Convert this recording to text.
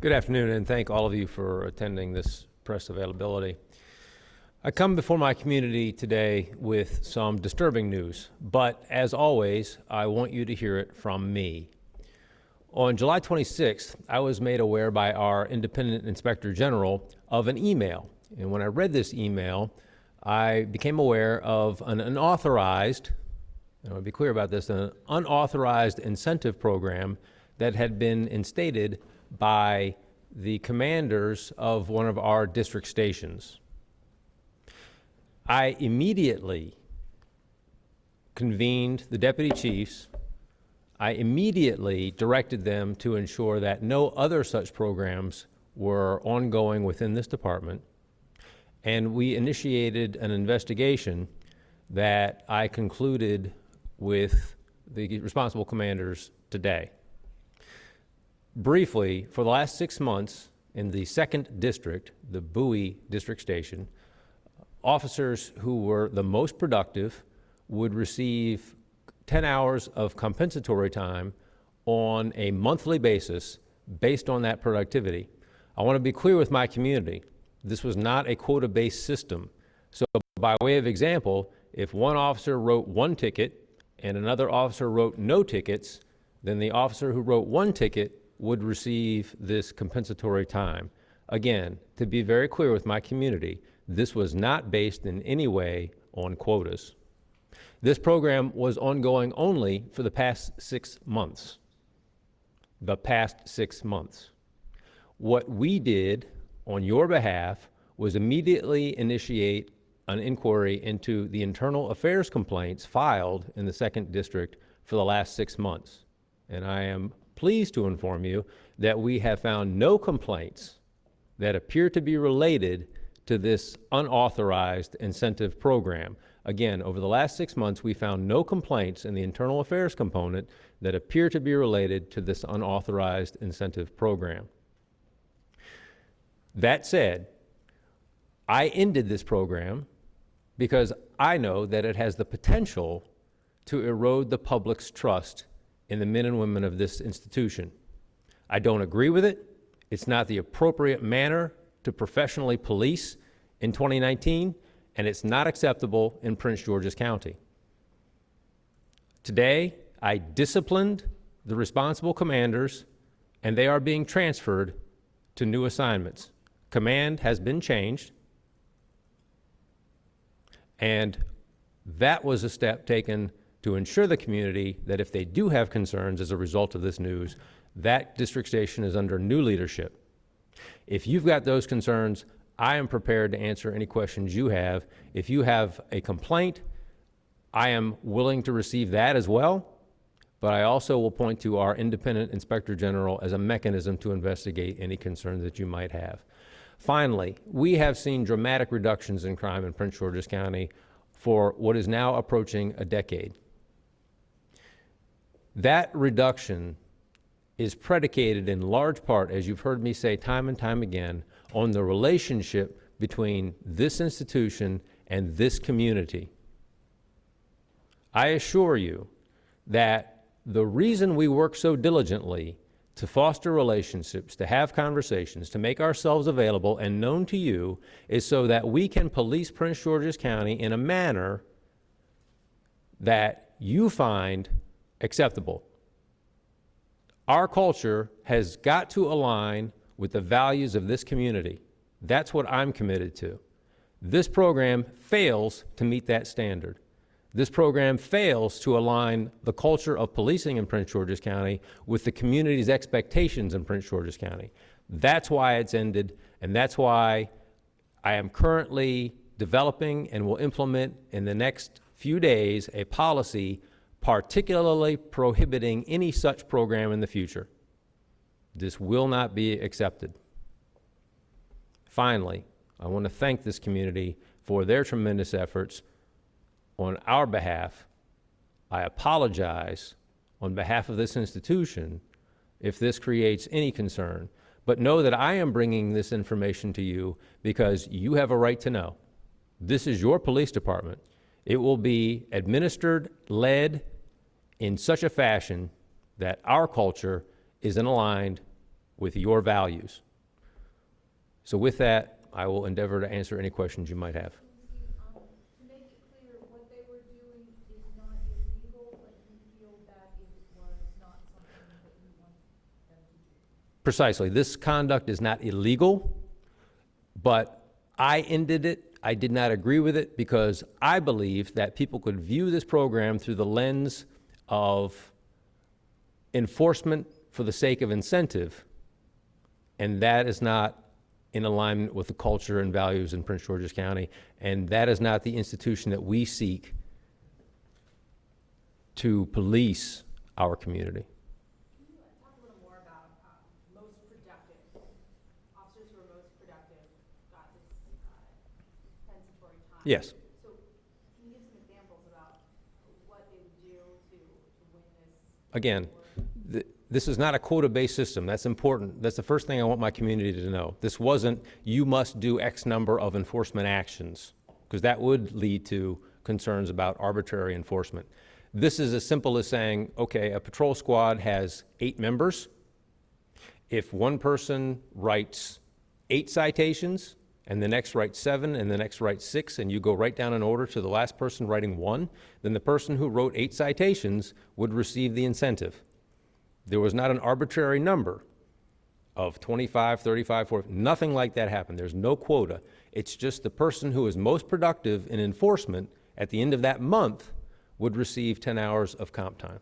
Good afternoon, and thank all of you for attending this press availability. I come before my community today with some disturbing news, but as always, I want you to hear it from me. On July 26th, I was made aware by our independent inspector general of an email. And when I read this email, I became aware of an unauthorized, and I want to be clear about this, an unauthorized incentive program that had been instated by the commanders of one of our district stations. I immediately convened the deputy chiefs. I immediately directed them to ensure that no other such programs were ongoing within this department, and we initiated an investigation that I concluded with the responsible commanders today. Briefly, for the last 6 months in the 2nd District, the Bowie District Station, officers who were the most productive would receive 10 hours of compensatory time on a monthly basis based on that productivity. I want to be clear with my community. This was not a quota-based system. So by way of example, if one officer wrote 1 ticket and another officer wrote no tickets, then the officer who wrote 1 ticket would receive this compensatory time. Again, to be very clear with my community, this was not based in any way on quotas. This program was ongoing only for the past 6 months. The past 6 months. What we did on your behalf was immediately initiate an inquiry into the internal affairs complaints filed in the 2nd District for the last 6 months. And I am pleased to inform you that we have found no complaints that appear to be related to this unauthorized incentive program. Again, over the last 6 months, we found no complaints in the internal affairs component that appear to be related to this unauthorized incentive program. That said, I ended this program because I know that it has the potential to erode the public's trust in the men and women of this institution. I don't agree with it. It's not the appropriate manner to professionally police in 2019, and it's not acceptable in Prince George's County. Today, I disciplined the responsible commanders, and they are being transferred to new assignments. Command has been changed, and that was a step taken to ensure the community that if they do have concerns as a result of this news, that district station is under new leadership. If you've got those concerns, I am prepared to answer any questions you have. If you have a complaint, I am willing to receive that as well, but I also will point to our independent inspector general as a mechanism to investigate any concerns that you might have. Finally, we have seen dramatic reductions in crime in Prince George's County for what is now approaching a decade. That reduction is predicated in large part, as you've heard me say time and time again, on the relationship between this institution and this community. I assure you that the reason we work so diligently to foster relationships, to have conversations, to make ourselves available and known to you is so that we can police Prince George's County in a manner that you find acceptable. Our culture has got to align with the values of this community. That's what I'm committed to. This program fails to meet that standard. This program fails to align the culture of policing in Prince George's County with the community's expectations in Prince George's County. That's why it's ended, and that's why I am currently developing and will implement in the next few days a policy particularly prohibiting any such program in the future. This will not be accepted. Finally, I want to thank this community for their tremendous efforts on our behalf. I apologize on behalf of this institution if this creates any concern, but know that I am bringing this information to you because you have a right to know. This is your police department. It will be administered, led in such a fashion that our culture is aligned with your values. So with that, I will endeavor to answer any questions you might have. To make it clear, what they were doing is not illegal, but you feel that it was not something that you want them to do. Precisely. This conduct is not illegal, but I ended it. I did not agree with it because I believe that people could view this program through the lens of enforcement for the sake of incentive, and that is not in alignment with the culture and values in Prince George's County, and that is not the institution that we seek to police our community. Can you talk a little more about most productive, officers who are most productive got this compensatory time? Yes. So can you give some examples about what they would do to win this? Again, this is not a quota-based system. That's important. That's the first thing I want my community to know. This wasn't, you must do X number of enforcement actions, because that would lead to concerns about arbitrary enforcement. This is as simple as saying, okay, a patrol squad has 8 members. If one person writes 8 citations, and the next writes 7, and the next writes 6, and you go right down in order to the last person writing 1, then the person who wrote 8 citations would receive the incentive. There was not an arbitrary number of 25, 35, 40, nothing like that happened. There's no quota. It's just the person who is most productive in enforcement at the end of that month would receive 10 hours of comp time.